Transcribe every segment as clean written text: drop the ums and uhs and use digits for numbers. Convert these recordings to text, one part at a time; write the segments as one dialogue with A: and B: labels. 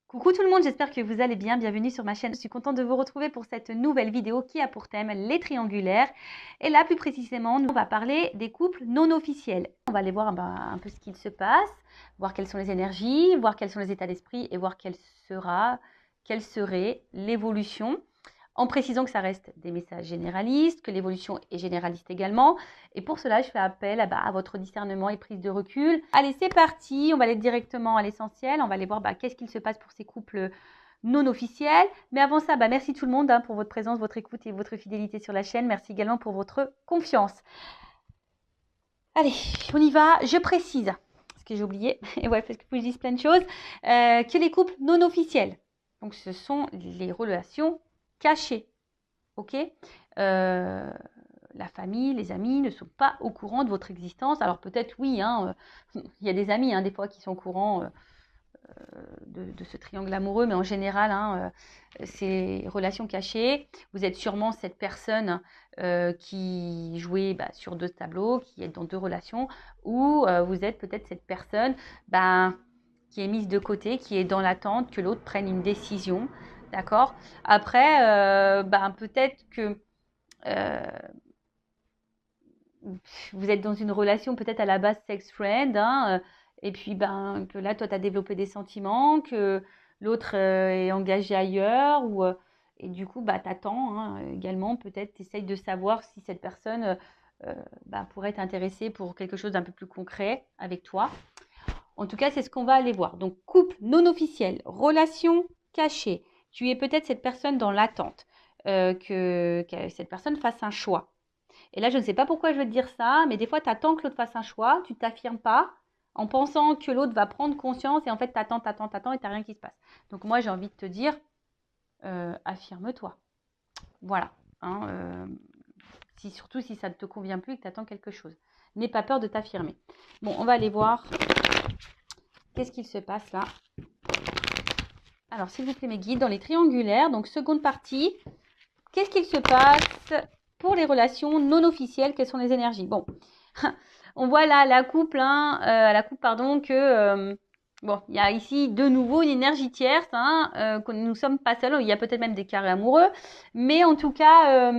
A: Coucou tout le monde, j'espère que vous allez bien. Bienvenue sur ma chaîne. Je suis contente de vous retrouver pour cette nouvelle vidéo qui a pour thème les triangulaires. Et là, plus précisément, on va parler des couples non officiels. On va aller voir un peu ce qu'il se passe, voir quelles sont les énergies, voir quels sont les états d'esprit et voir quelle serait l'évolution. En précisant que ça reste des messages généralistes, que l'évolution est généraliste également. Et pour cela, je fais appel à votre discernement et prise de recul. Allez, c'est parti, on va aller directement à l'essentiel. On va aller voir qu'est-ce qu'il se passe pour ces couples non officiels. Mais avant ça, merci tout le monde pour votre présence, votre écoute et votre fidélité sur la chaîne. Merci également pour votre confiance. Allez, on y va. Je précise, parce que j'ai oublié, et ouais, parce que je dis plein de choses, que les couples non officiels, donc ce sont les relations cachées, ok, la famille, les amis ne sont pas au courant de votre existence. Alors peut-être oui, il y a des amis des fois qui sont au courant de ce triangle amoureux, mais en général, ces relations cachées, vous êtes sûrement cette personne qui jouait sur deux tableaux, qui est dans deux relations, ou vous êtes peut-être cette personne qui est mise de côté, qui est dans l'attente que l'autre prenne une décision, d'accord. Après, peut-être que vous êtes dans une relation peut-être à la base sex friend, et puis que là, toi, tu as développé des sentiments, que l'autre est engagé ailleurs, et du coup, tu attends également, peut-être, tu essayes de savoir si cette personne pourrait t'intéresser pour quelque chose d'un peu plus concret avec toi. En tout cas, c'est ce qu'on va aller voir. Donc, couple non officiel, relation cachée. Tu es peut-être cette personne dans l'attente, que cette personne fasse un choix. Et là, je ne sais pas pourquoi je veux te dire ça, mais des fois, tu attends que l'autre fasse un choix, tu ne t'affirmes pas en pensant que l'autre va prendre conscience et en fait, tu attends et tu n'as rien qui se passe. Donc moi, j'ai envie de te dire, affirme-toi. Voilà. Surtout si ça ne te convient plus et que tu attends quelque chose. N'aie pas peur de t'affirmer. Bon, on va aller voir qu'est-ce qu'il se passe là. Alors, s'il vous plaît, mes guides, dans les triangulaires, donc seconde partie, qu'est-ce qu'il se passe pour les relations non officielles? Quelles sont les énergies? Bon, on voit là la coupe, que il y a ici de nouveau une énergie tierce, que nous ne sommes pas seuls. Il y a peut-être même des carrés amoureux, mais en tout cas,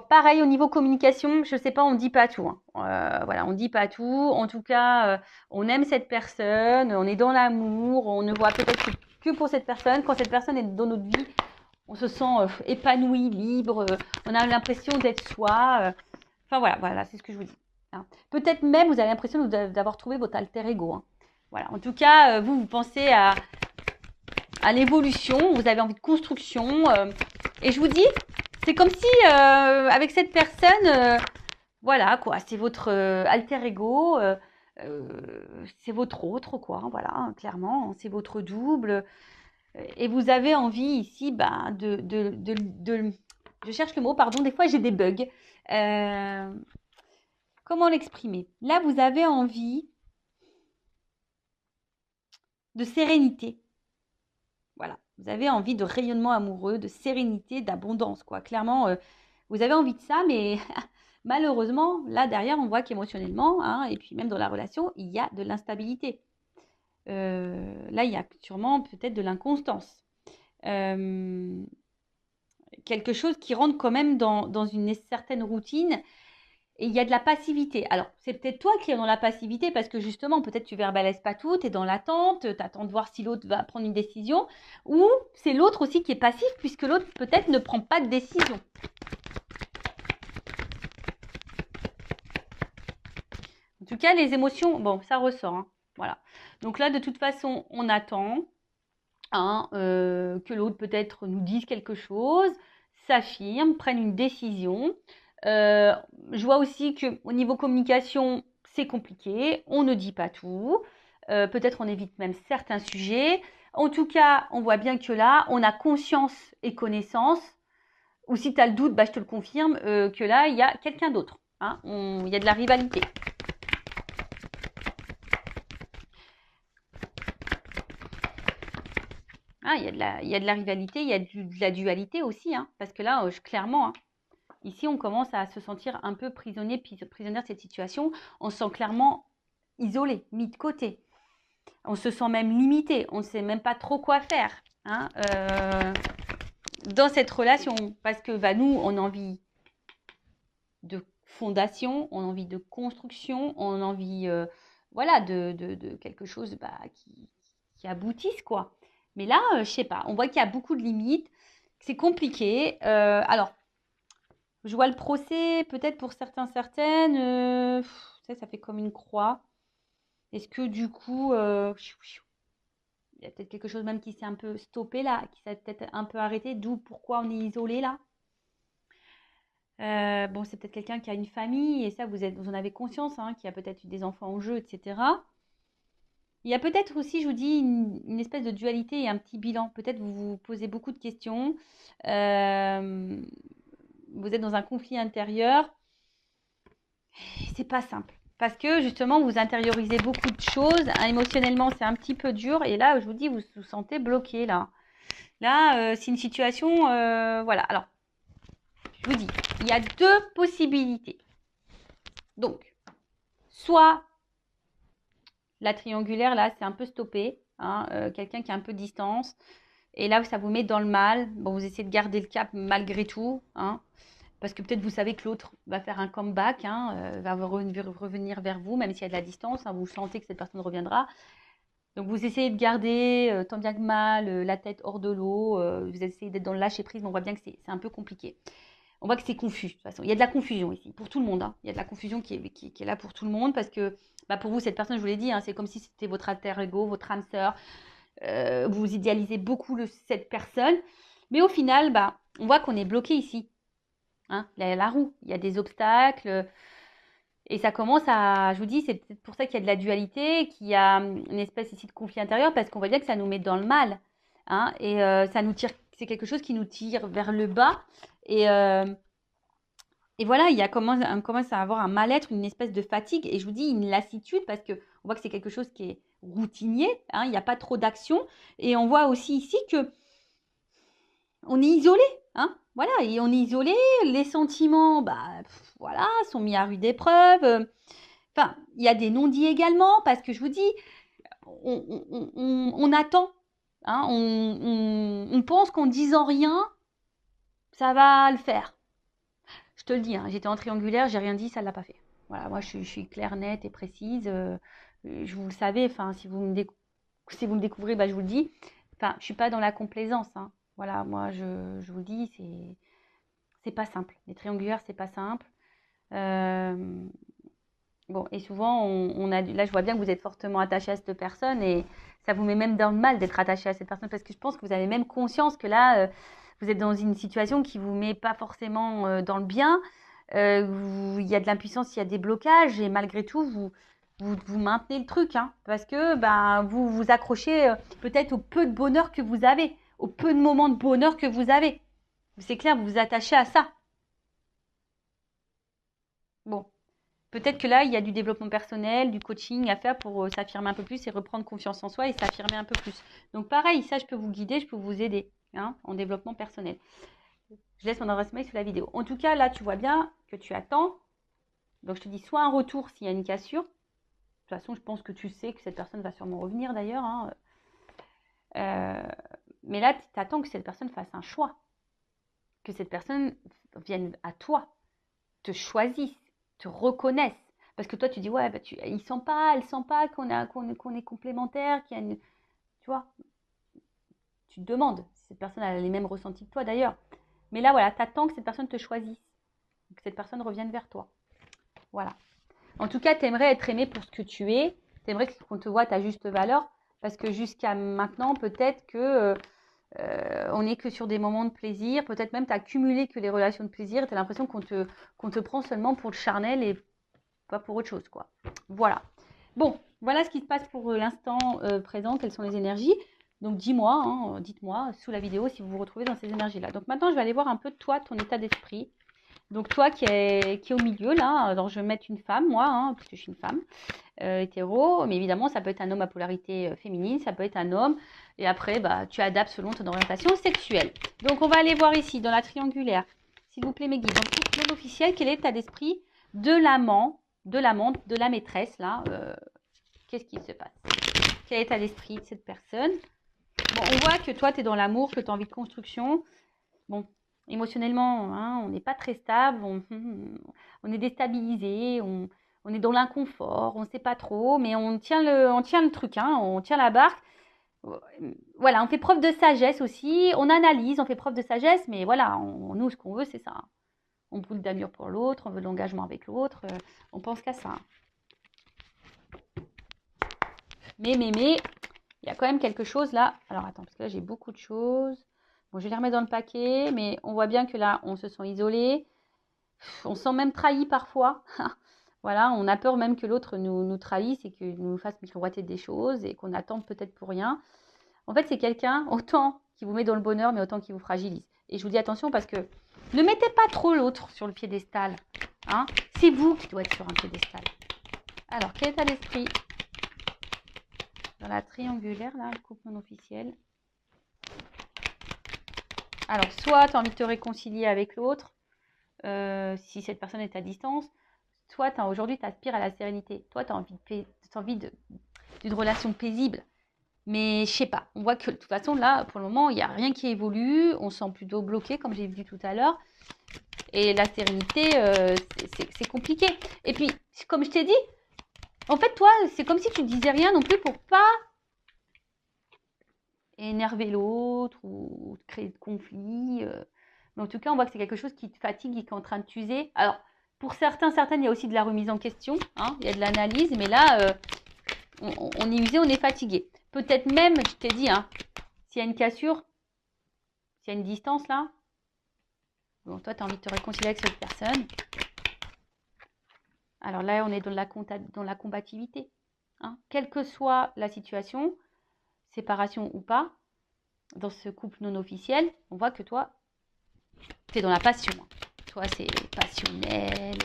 A: pareil au niveau communication, je ne sais pas, on ne dit pas tout. Voilà, on ne dit pas tout. En tout cas, on aime cette personne, on est dans l'amour, on ne voit peut-être que pour cette personne. Quand cette personne est dans notre vie, on se sent épanoui, libre, on a l'impression d'être soi. Voilà, c'est ce que je vous dis. Peut-être même vous avez l'impression d'avoir trouvé votre alter ego. Voilà. En tout cas, vous pensez à l'évolution, vous avez envie de construction. Et je vous dis, c'est comme si avec cette personne, voilà quoi, c'est votre alter ego, c'est votre autre quoi, voilà, clairement, c'est votre double. Et vous avez envie ici je cherche le mot, pardon, des fois j'ai des bugs. Comment l'exprimer? Là, vous avez envie de sérénité. Voilà, vous avez envie de rayonnement amoureux, de sérénité, d'abondance, quoi. Clairement, vous avez envie de ça, mais malheureusement, là derrière, on voit qu'émotionnellement, et puis même dans la relation, il y a de l'instabilité. Là, il y a sûrement peut-être de l'inconstance. Quelque chose qui rentre quand même dans une certaine routine. Et il y a de la passivité. Alors, c'est peut-être toi qui es dans la passivité parce que justement, peut-être tu verbalises pas tout, tu es dans l'attente, tu attends de voir si l'autre va prendre une décision. Ou c'est l'autre aussi qui est passif puisque l'autre peut-être ne prend pas de décision. En tout cas, les émotions, bon, ça ressort. Voilà. Donc là, de toute façon, on attend que l'autre peut-être nous dise quelque chose, s'affirme, prenne une décision. Je vois aussi qu'au niveau communication, c'est compliqué. On ne dit pas tout. Peut-être on évite même certains sujets. En tout cas, on voit bien que là, on a conscience et connaissance. Ou si tu as le doute, je te le confirme, que là, il y a quelqu'un d'autre. Il y a de la rivalité. Il y a de la rivalité, il y a de la dualité aussi. Parce que là, clairement... Ici, on commence à se sentir un peu prisonnière de cette situation. On se sent clairement isolé, mis de côté. On se sent même limité. On ne sait même pas trop quoi faire hein, dans cette relation. Parce que bah, nous, on a envie de fondation, on a envie de construction, on a envie voilà, de quelque chose bah, qui aboutisse, quoi. Mais là, je sais pas, on voit qu'il y a beaucoup de limites, c'est compliqué. Alors, je vois le procès, peut-être pour certains, certaines, ça fait comme une croix. Est-ce que du coup, il y a peut-être quelque chose même qui s'est un peu stoppé là, qui s'est peut-être un peu arrêté, d'où pourquoi on est isolé là. Bon, c'est peut-être quelqu'un qui a une famille et ça, vous en avez conscience, hein, qui a peut-être eu des enfants en jeu, etc. Il y a peut-être aussi, je vous dis, une espèce de dualité et un petit bilan. Peut-être vous vous posez beaucoup de questions. Vous êtes dans un conflit intérieur. C'est pas simple. Parce que justement, vous intériorisez beaucoup de choses. Émotionnellement, c'est un petit peu dur. Et là, je vous dis, vous vous sentez bloqué là. Là, c'est une situation. Voilà. Alors, je vous dis, il y a deux possibilités. Donc, soit la triangulaire, là, c'est un peu stoppé. Hein, quelqu'un qui a un peu de distance. Et là, ça vous met dans le mal. Bon, vous essayez de garder le cap malgré tout. Hein, parce que peut-être vous savez que l'autre va faire un comeback, hein, va revenir vers vous, même s'il y a de la distance. Hein, vous sentez que cette personne reviendra. Donc, vous essayez de garder, tant bien que mal, la tête hors de l'eau. Vous essayez d'être dans le lâcher-prise, mais on voit bien que c'est un peu compliqué. On voit que c'est confus, de toute façon. Il y a de la confusion ici, pour tout le monde. Hein. Il y a de la confusion qui est là pour tout le monde, parce que bah, pour vous, cette personne, je vous l'ai dit, hein, c'est comme si c'était votre alter ego, votre âme sœur. Vous idéalisez beaucoup cette personne. Mais au final, bah, on voit qu'on est bloqué ici. Hein, la roue, il y a des obstacles. Et ça commence à, je vous dis, c'est peut-être pour ça qu'il y a de la dualité, qu'il y a une espèce ici de conflit intérieur, parce qu'on voit bien que ça nous met dans le mal. Hein, et ça nous tire, c'est quelque chose qui nous tire vers le bas. Et voilà, on commence à avoir un mal-être, une espèce de fatigue. Et je vous dis, une lassitude, parce qu'on voit que c'est quelque chose qui est routinier. Hein, il n'y a pas trop d'action. Et on voit aussi ici que on est isolé. Hein, voilà, et on est isolé. Les sentiments, bah, voilà, sont mis à rude épreuve. Enfin, il y a des non-dits également, parce que je vous dis, on attend. Hein, on pense qu'en disant rien, ça va le faire. Je te le dis, hein, j'étais en triangulaire, j'ai rien dit, ça ne l'a pas fait. Voilà, moi je suis claire, nette et précise. Je vous le savez, enfin, si vous me découvrez, bah, je vous le dis. Enfin, je ne suis pas dans la complaisance. Hein. Voilà, moi je vous le dis, c'est pas simple. Les triangulaires, c'est pas simple. Bon, et souvent, là, je vois bien que vous êtes fortement attaché à cette personne et ça vous met même dans le mal d'être attaché à cette personne parce que je pense que vous avez même conscience que là, vous êtes dans une situation qui ne vous met pas forcément dans le bien. Il y a de l'impuissance, il y a des blocages et malgré tout, vous maintenez le truc hein, parce que ben, vous vous accrochez peut-être au peu de bonheur que vous avez, au peu de moments de bonheur que vous avez. C'est clair, vous vous attachez à ça. Bon. Peut-être que là, il y a du développement personnel, du coaching à faire pour s'affirmer un peu plus et reprendre confiance en soi et s'affirmer un peu plus. Donc pareil, ça, je peux vous guider, je peux vous aider hein, en développement personnel. Je laisse mon adresse mail sous la vidéo. En tout cas, là, tu vois bien que tu attends. Donc, je te dis soit un retour s'il y a une cassure. De toute façon, je pense que tu sais que cette personne va sûrement revenir d'ailleurs. Hein. Mais là, tu attends que cette personne fasse un choix. Que cette personne vienne à toi, te choisisse, te reconnaissent. Parce que toi, tu dis, ouais, bah, il sent pas, elle sent pas qu'on est complémentaires, qu'il y a une... Tu vois, tu te demandes si cette personne a les mêmes ressentis que toi d'ailleurs. Mais là, voilà, tu attends que cette personne te choisisse, que cette personne revienne vers toi. Voilà. En tout cas, tu aimerais être aimé pour ce que tu es. Tu aimerais qu'on te voit à ta juste valeur. Parce que jusqu'à maintenant, peut-être que on n'est que sur des moments de plaisir. Peut-être même tu as cumulé que les relations de plaisir. Tu as l'impression qu'on te prend seulement pour le charnel et pas pour autre chose, quoi. Voilà. Bon, voilà ce qui se passe pour l'instant présent. Quelles sont les énergies? Donc, dis-moi, hein, dites-moi sous la vidéo si vous vous retrouvez dans ces énergies-là. Donc, maintenant, je vais aller voir un peu de toi, ton état d'esprit. Donc, toi qui est au milieu, là, alors je vais mettre une femme, moi, hein, parce que je suis une femme hétéro. Mais évidemment, ça peut être un homme à polarité féminine, ça peut être un homme. Et après, bah, tu adaptes selon ton orientation sexuelle. Donc, on va aller voir ici, dans la triangulaire. S'il vous plaît, mes guides. Donc, pour l'homme officiel, quel est l'état d'esprit de l'amant, de l'amante, de la maîtresse, là Qu'est-ce qui se passe? Quel état d'esprit de cette personne? Bon, on voit que toi, tu es dans l'amour, que tu as envie de construction. Bon, émotionnellement, hein, on n'est pas très stable, on est déstabilisé, on est dans l'inconfort, on ne sait pas trop, mais on tient le truc, hein, on tient la barque. Voilà, on fait preuve de sagesse aussi, on analyse, on fait preuve de sagesse, mais voilà, nous, ce qu'on veut, c'est ça. Hein. On brûle d'amour pour l'autre, on veut de l'engagement avec l'autre, on pense qu'à ça. Hein. Mais, il y a quand même quelque chose là. Alors, attends, parce que là, j'ai beaucoup de choses. Bon, je vais les remettre dans le paquet, mais on voit bien que là, on se sent isolé. On se sent même trahi parfois. Voilà, on a peur même que l'autre nous trahisse et qu'il nous fasse miroiter des choses et qu'on attende peut-être pour rien. En fait, c'est quelqu'un, autant qui vous met dans le bonheur, mais autant qui vous fragilise. Et je vous dis attention parce que ne mettez pas trop l'autre sur le piédestal. Hein. C'est vous qui doit être sur un piédestal. Alors, quel état d'esprit dans la triangulaire, là, le couple non officiel? Alors, soit tu as envie de te réconcilier avec l'autre, si cette personne est à distance, soit aujourd'hui, tu aspires à la sérénité. Toi, tu as envie d'une relation paisible. Mais je sais pas, on voit que de toute façon, là, pour le moment, il n'y a rien qui évolue. On se sent plutôt bloqué, comme j'ai vu tout à l'heure. Et la sérénité, c'est compliqué. Et puis, comme je t'ai dit, en fait, toi, c'est comme si tu ne disais rien non plus pour pas énerver l'autre ou créer de conflits. Mais en tout cas, on voit que c'est quelque chose qui te fatigue et qui est en train de t'user. Alors, pour certaines, il y a aussi de la remise en question. Hein, il y a de l'analyse, mais là, on est usé, on est fatigué. Peut-être même, je t'ai dit, hein, s'il y a une cassure, s'il y a une distance là, bon, toi, tu as envie de te réconcilier avec cette personne. Alors là, on est dans la combativité. Hein. Quelle que soit la situation, séparation ou pas, dans ce couple non officiel, on voit que toi, tu es dans la passion. Hein. Toi, c'est passionnel.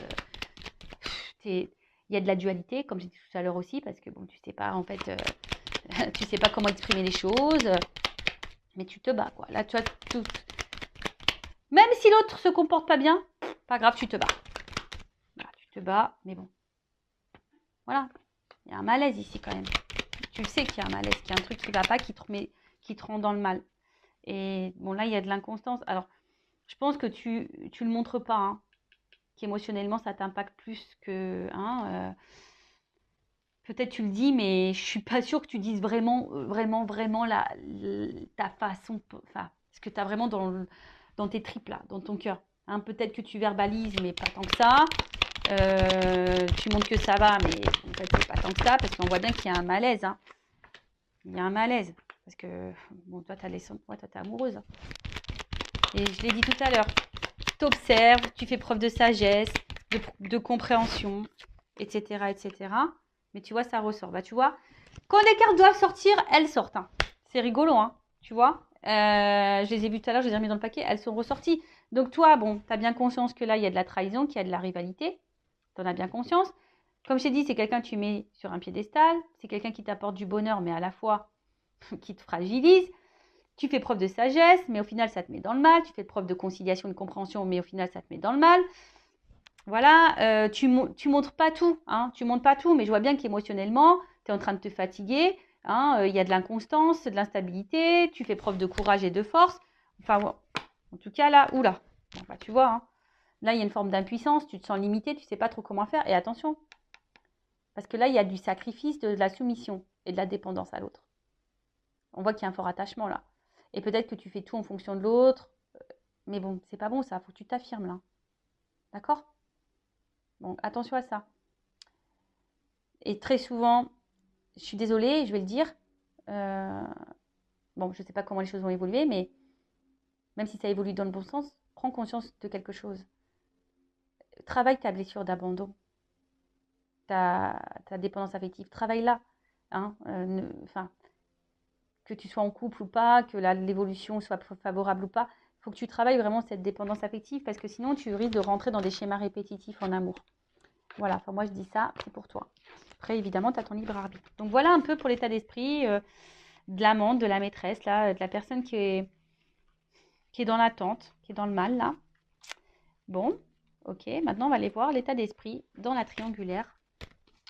A: Il y a de la dualité, comme j'ai dit tout à l'heure aussi, parce que bon, tu sais pas, en fait, tu sais pas comment exprimer les choses, mais tu te bats, quoi. Là, tu vois, même si l'autre se comporte pas bien, pas grave, tu te bats. Voilà, tu te bats, mais bon. Voilà, il y a un malaise ici quand même. Tu le sais qu'il y a un malaise, qu'il y a un truc qui va pas, qui te rend dans le mal. Et bon, là, il y a de l'inconstance. Alors, je pense que tu le montres pas, hein, qu'émotionnellement, ça t'impacte plus que... Hein, peut-être tu le dis, mais je suis pas sûre que tu dises vraiment ta façon... Enfin, ce que tu as vraiment dans tes tripes, là, dans ton cœur. Hein, peut-être que tu verbalises, mais pas tant que ça. Tu montres que ça va, mais en fait, c'est pas tant que ça, parce qu'on voit bien qu'il y a un malaise. Hein. Il y a un malaise. Parce que, bon, toi, t'es amoureuse. Et je l'ai dit tout à l'heure. T'observes, tu fais preuve de sagesse, de compréhension, etc., etc. Mais tu vois, ça ressort. Bah, tu vois, quand les cartes doivent sortir, elles sortent. Hein. C'est rigolo, hein, tu vois. Je les ai vues tout à l'heure, je les ai remis dans le paquet, elles sont ressorties. Donc toi, bon, tu as bien conscience que là, il y a de la trahison, qu'il y a de la rivalité. Tu en as bien conscience. Comme je t'ai dit, c'est quelqu'un que tu mets sur un piédestal. C'est quelqu'un qui t'apporte du bonheur, mais à la fois qui te fragilise. Tu fais preuve de sagesse, mais au final, ça te met dans le mal. Tu fais preuve de conciliation, de compréhension, mais au final, ça te met dans le mal. Voilà, tu montres pas tout. Hein, tu montres pas tout, mais je vois bien qu'émotionnellement, tu es en train de te fatiguer. Hein, y a de l'inconstance, de l'instabilité. Tu fais preuve de courage et de force. Enfin, bon, en tout cas, là, oula. Enfin, tu vois, hein, là, il y a une forme d'impuissance. Tu te sens limité, tu sais pas trop comment faire. Et attention, parce que là, il y a du sacrifice, de la soumission et de la dépendance à l'autre. On voit qu'il y a un fort attachement là. Et peut-être que tu fais tout en fonction de l'autre. Mais bon, c'est pas bon ça, faut que tu t'affirmes là. D'accord? Donc attention à ça. Et très souvent, je suis désolée, je vais le dire. Bon, je ne sais pas comment les choses vont évoluer, mais même si ça évolue dans le bon sens, prends conscience de quelque chose. Travaille ta blessure d'abandon, ta dépendance affective. Travaille-la. Hein, que tu sois en couple ou pas, que l'évolution soit favorable ou pas, il faut que tu travailles vraiment cette dépendance affective parce que sinon tu risques de rentrer dans des schémas répétitifs en amour. Voilà, enfin moi je dis ça, c'est pour toi. Après évidemment tu as ton libre arbitre. Donc voilà un peu pour l'état d'esprit de l'amante, de la maîtresse, là, de la personne qui est dans l'attente, qui est dans le mal là. Bon, ok, maintenant on va aller voir l'état d'esprit dans la triangulaire,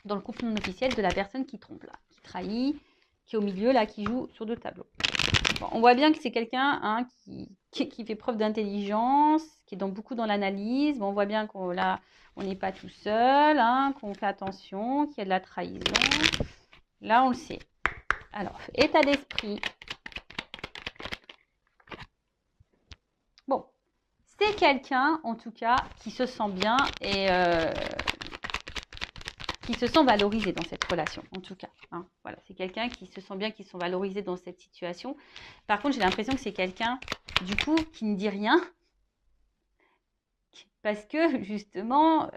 A: dans le couple non officiel de la personne qui trompe là, qui trahit, qui est au milieu, là, qui joue sur 2 tableaux. Bon, on voit bien que c'est quelqu'un hein, qui fait preuve d'intelligence, qui est beaucoup dans l'analyse. Bon, on voit bien qu'on là, on n'est pas tout seul, hein, qu'on fait attention, qu'il y a de la trahison. Là, on le sait. Alors, état d'esprit. Bon, c'est quelqu'un, en tout cas, qui se sent bien et qui se sent valorisé dans cette relation, en tout cas. Hein. Voilà, c'est quelqu'un qui se sent bien, qui se sent valorisé dans cette situation. Par contre, j'ai l'impression que c'est quelqu'un, du coup, qui ne dit rien. Parce que, justement,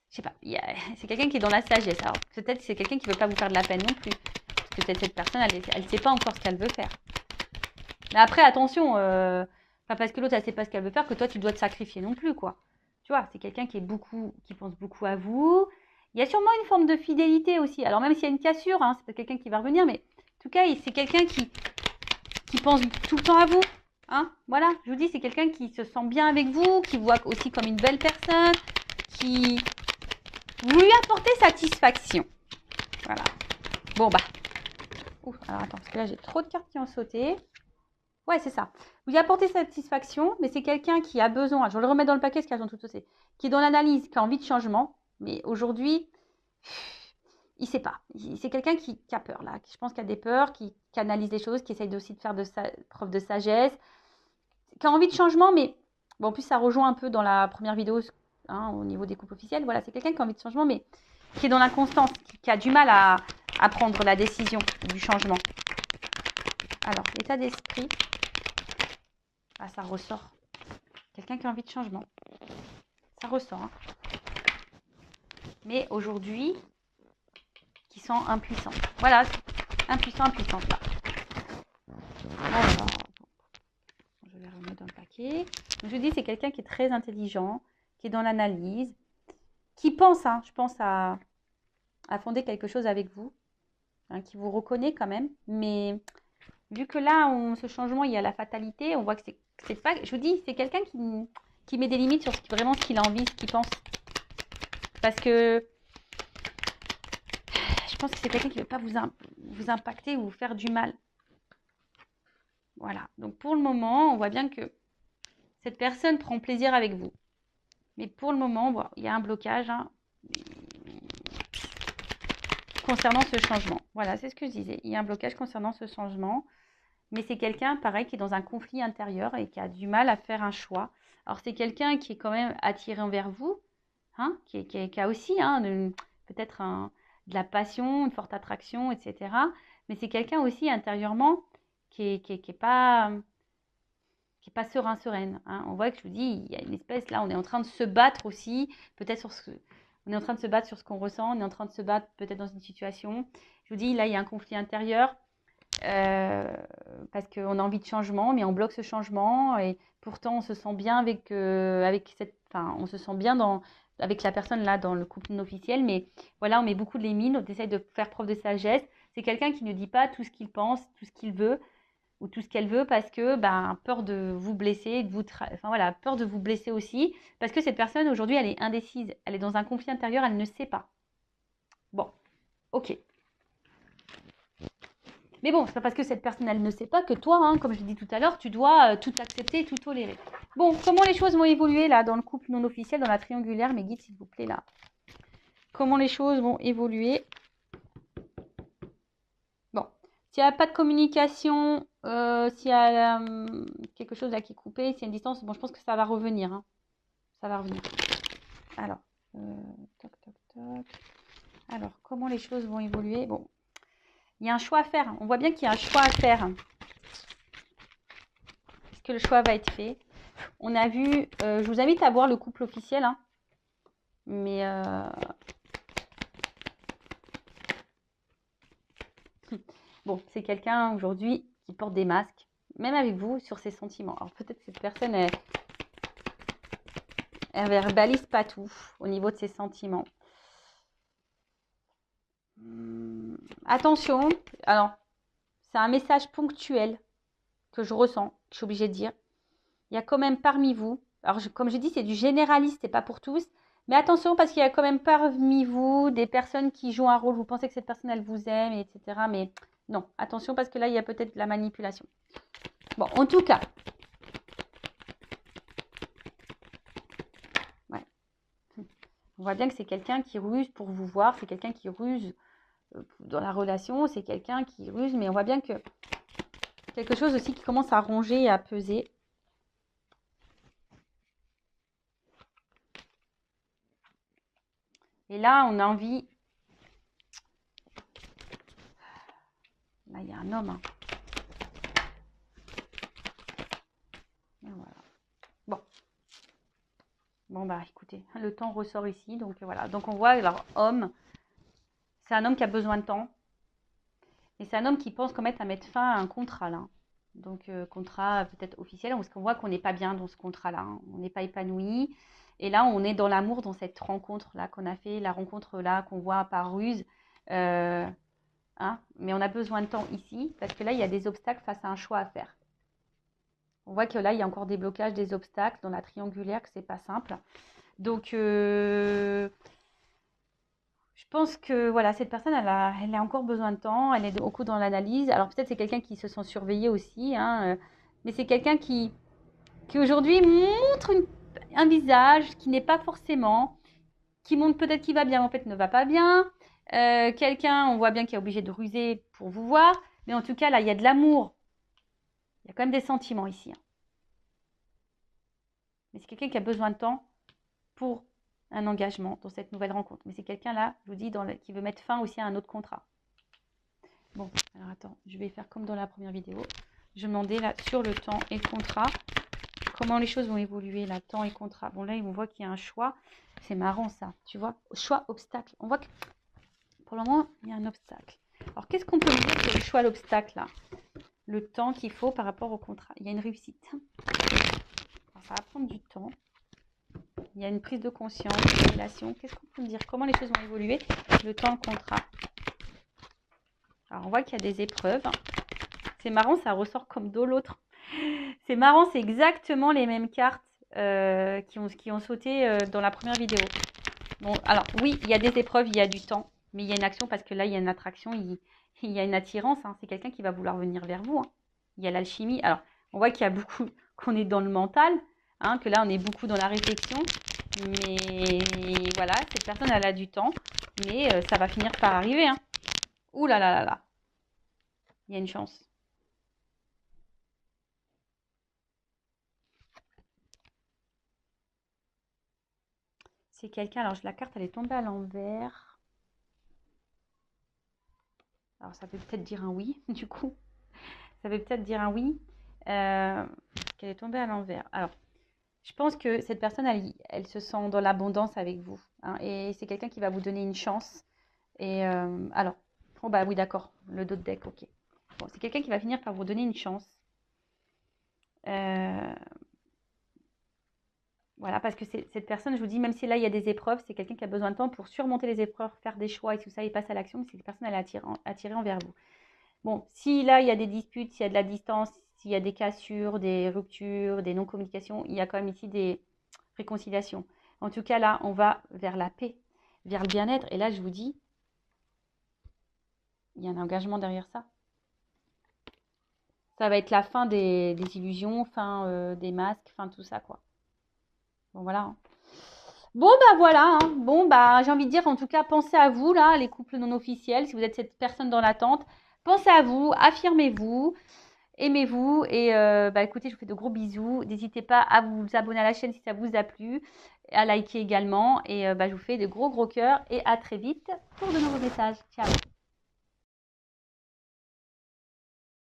A: je sais pas, c'est quelqu'un qui est dans la sagesse. Alors, peut-être que c'est quelqu'un qui ne veut pas vous faire de la peine non plus. Parce que peut-être cette personne, elle ne sait pas encore ce qu'elle veut faire. Mais après, attention, pas parce que l'autre, elle ne sait pas ce qu'elle veut faire que toi, tu dois te sacrifier non plus, quoi. Tu vois, c'est quelqu'un qui pense beaucoup à vous. Il y a sûrement une forme de fidélité aussi. Alors, même s'il y a une cassure, hein, c'est pas quelqu'un qui va revenir, mais en tout cas, c'est quelqu'un qui pense tout le temps à vous. Hein, voilà, je vous dis, c'est quelqu'un qui se sent bien avec vous, qui vous voit aussi comme une belle personne, qui vous lui apportez satisfaction. Voilà. Bon, bah. Ouf, alors attends, parce que là, j'ai trop de cartes qui ont sauté. Ouais, c'est ça. Vous lui apportez satisfaction, mais c'est quelqu'un qui a besoin, je vais le remettre dans le paquet, ce qu'elles ont tout sauté, qui est dans l'analyse, qui a envie de changement, mais aujourd'hui, il ne sait pas. C'est quelqu'un qui a peur, là. Je pense qu'il a des peurs, qui analyse les choses, qui essaye aussi de faire preuve de sagesse, qui a envie de changement, mais bon, en plus, ça rejoint un peu dans la première vidéo, hein, au niveau des couples officiels. Voilà, c'est quelqu'un qui a envie de changement, mais qui est dans l'inconstance, qui a du mal à prendre la décision du changement. Alors, l'état d'esprit. Ah, ça ressort. Quelqu'un qui a envie de changement. Ça ressort. Hein. Mais aujourd'hui, qui sent impuissant. Voilà, impuissante là. Alors, je vais remettre dans le paquet. Donc, je dis, c'est quelqu'un qui est très intelligent, qui est dans l'analyse, qui pense, hein, je pense, à fonder quelque chose avec vous, hein, qui vous reconnaît quand même. Mais vu que là, ce changement, il y a la fatalité, on voit que c'est pas. Je vous dis, c'est quelqu'un qui met des limites sur vraiment ce qu'il a envie, ce qu'il pense. Parce que je pense que c'est quelqu'un qui ne veut pas vous impacter ou vous faire du mal. Voilà. Donc pour le moment, on voit bien que cette personne prend plaisir avec vous. Mais pour le moment, bon, il y a un blocage hein, concernant ce changement. Voilà, c'est ce que je disais. Il y a un blocage concernant ce changement. Mais c'est quelqu'un, pareil, qui est dans un conflit intérieur et qui a du mal à faire un choix. Alors, c'est quelqu'un qui est quand même attiré envers vous, hein, qui a aussi hein, peut-être de la passion, une forte attraction, etc. Mais c'est quelqu'un aussi intérieurement qui est pas sereine. Hein. On voit que je vous dis, il y a une espèce, là, on est en train de se battre aussi, peut-être on est en train de se battre sur ce qu'on ressent, on est en train de se battre peut-être dans une situation. Je vous dis, là, il y a un conflit intérieur. Parce qu'on a envie de changement, mais on bloque ce changement et pourtant on se sent bien avec on se sent bien avec la personne là dans le couple non officiel, mais voilà, on met beaucoup de limites, on essaye de faire preuve de sagesse. C'est quelqu'un qui ne dit pas tout ce qu'il pense, tout ce qu'il veut ou tout ce qu'elle veut parce que peur de vous blesser, voilà, peur de vous blesser aussi, parce que cette personne aujourd'hui elle est indécise, elle est dans un conflit intérieur, elle ne sait pas. Bon, ok. Mais bon, c'est pas parce que cette personne, elle ne sait pas que toi, hein, comme je l'ai dit tout à l'heure, tu dois tout accepter, tout tolérer. Bon, comment les choses vont évoluer là dans le couple non officiel, dans la triangulaire, mes guides, s'il vous plaît, là. Comment les choses vont évoluer. Bon, s'il n'y a pas de communication, s'il y a quelque chose là qui est coupé, s'il y a une distance, bon, je pense que ça va revenir. Hein. Ça va revenir. Alors, toc, toc, toc. Alors, comment les choses vont évoluer. Bon. Il y a un choix à faire. On voit bien qu'il y a un choix à faire. Est-ce que le choix va être fait? On a vu... je vous invite à voir le couple officiel. Hein. Mais... bon, c'est quelqu'un aujourd'hui qui porte des masques. Même avec vous, sur ses sentiments. Alors peut-être que cette personne, elle verbalise pas tout au niveau de ses sentiments. Attention, alors, c'est un message ponctuel que je ressens, que je suis obligée de dire. Il y a quand même parmi vous, alors comme je dis, c'est du généraliste, c'est pas pour tous, Mais attention, parce qu'il y a quand même parmi vous des personnes qui jouent un rôle. Vous pensez que cette personne, elle vous aime, etc. Mais non, attention, parce que là, il y a peut-être de la manipulation. Bon, en tout cas. Ouais. On voit bien que c'est quelqu'un qui ruse pour vous voir. C'est quelqu'un qui ruse dans la relation. C'est quelqu'un qui ruse. Mais on voit bien que quelque chose aussi qui commence à ronger et à peser. Et là, on a envie... Là, il y a un homme. Hein. Et voilà. Bon. Bon, bah, écoutez, le temps ressort ici. Donc, voilà. Donc, on voit, alors, homme, c'est un homme qui a besoin de temps. Et c'est un homme qui pense quand même à mettre fin à un contrat, là. Donc, contrat peut-être officiel, parce qu'on voit qu'on n'est pas bien dans ce contrat-là. Hein. On n'est pas épanoui. Et là, on est dans l'amour, dans cette rencontre-là qu'on a fait, la rencontre-là qu'on voit par ruse. Hein, mais on a besoin de temps ici, parce que là, il y a des obstacles face à un choix à faire. On voit que là, il y a encore des blocages, des obstacles dans la triangulaire, que c'est pas simple. Donc, je pense que voilà, cette personne, elle a encore besoin de temps, elle est beaucoup dans l'analyse. Alors, peut-être c'est quelqu'un qui se sent surveillé aussi, hein, mais c'est quelqu'un qui aujourd'hui montre un visage qui n'est pas forcément, qui montre peut-être qu'il va bien, mais en fait ne va pas bien. Quelqu'un, on voit bien qu'il est obligé de ruser pour vous voir, mais en tout cas, là, il y a de l'amour. Il y a quand même des sentiments ici. Hein. Mais c'est quelqu'un qui a besoin de temps pour un engagement dans cette nouvelle rencontre. Mais c'est quelqu'un là, je vous dis, qui veut mettre fin aussi à un autre contrat. Bon, alors attends, je vais faire comme dans la première vidéo. Je vais demander là sur le temps et le contrat, comment les choses vont évoluer là, temps et contrat. Bon là, on voit qu'il y a un choix. C'est marrant ça, tu vois. Choix, obstacle. On voit que pour le moment, il y a un obstacle. Alors, qu'est-ce qu'on peut dire sur le choix, l'obstacle là? Le temps qu'il faut par rapport au contrat. Il y a une réussite. Alors, ça va prendre du temps. Il y a une prise de conscience, une révélation. Qu'est-ce qu'on peut dire? Comment les choses vont évoluer? Le temps, le contrat. Alors, on voit qu'il y a des épreuves. C'est marrant, ça ressort comme d'eau l'autre. C'est marrant, c'est exactement les mêmes cartes qui ont sauté dans la première vidéo. Bon, alors oui, il y a des épreuves, il y a du temps, mais il y a une action parce que là, il y a une attraction, il y a une attirance. Hein. C'est quelqu'un qui va vouloir venir vers vous. Hein. Il y a l'alchimie. Alors, on voit qu'il y a beaucoup, qu'on est dans le mental, hein, que là, on est beaucoup dans la réflexion. Mais voilà, cette personne, elle a du temps, mais ça va finir par arriver. Hein. Ouh là là là là. Il y a une chance. C'est quelqu'un, alors la carte, elle est tombée à l'envers. Alors, ça veut peut-être dire un oui, du coup. Ça veut peut-être dire un oui. Qu'elle est tombée à l'envers. Alors, je pense que cette personne, elle se sent dans l'abondance avec vous. Hein, et c'est quelqu'un qui va vous donner une chance. Et alors, oh bah oui, d'accord. Le dos de deck, ok. Bon, c'est quelqu'un qui va finir par vous donner une chance. Voilà, parce que cette personne, je vous dis, même si là, il y a des épreuves, c'est quelqu'un qui a besoin de temps pour surmonter les épreuves, faire des choix et tout ça, et passe à l'action. Mais cette personne, elle est attirée envers vous. Bon, si là, il y a des disputes, s'il y a de la distance, s'il y a des cassures, des ruptures, des non-communications, il y a quand même ici des réconciliations. En tout cas, là, on va vers la paix, vers le bien-être. Et là, je vous dis, il y a un engagement derrière ça. Ça va être la fin des illusions, fin des masques, fin tout ça, quoi. Bon, voilà. Hein. Bon, bah voilà. Hein. Bon, bah j'ai envie de dire, en tout cas, pensez à vous, là, les couples non officiels. Si vous êtes cette personne dans l'attente, pensez à vous, affirmez-vous. Aimez-vous et bah écoutez, je vous fais de gros bisous. N'hésitez pas à vous abonner à la chaîne si ça vous a plu, à liker également et bah, je vous fais de gros cœurs et à très vite pour de nouveaux messages. Ciao.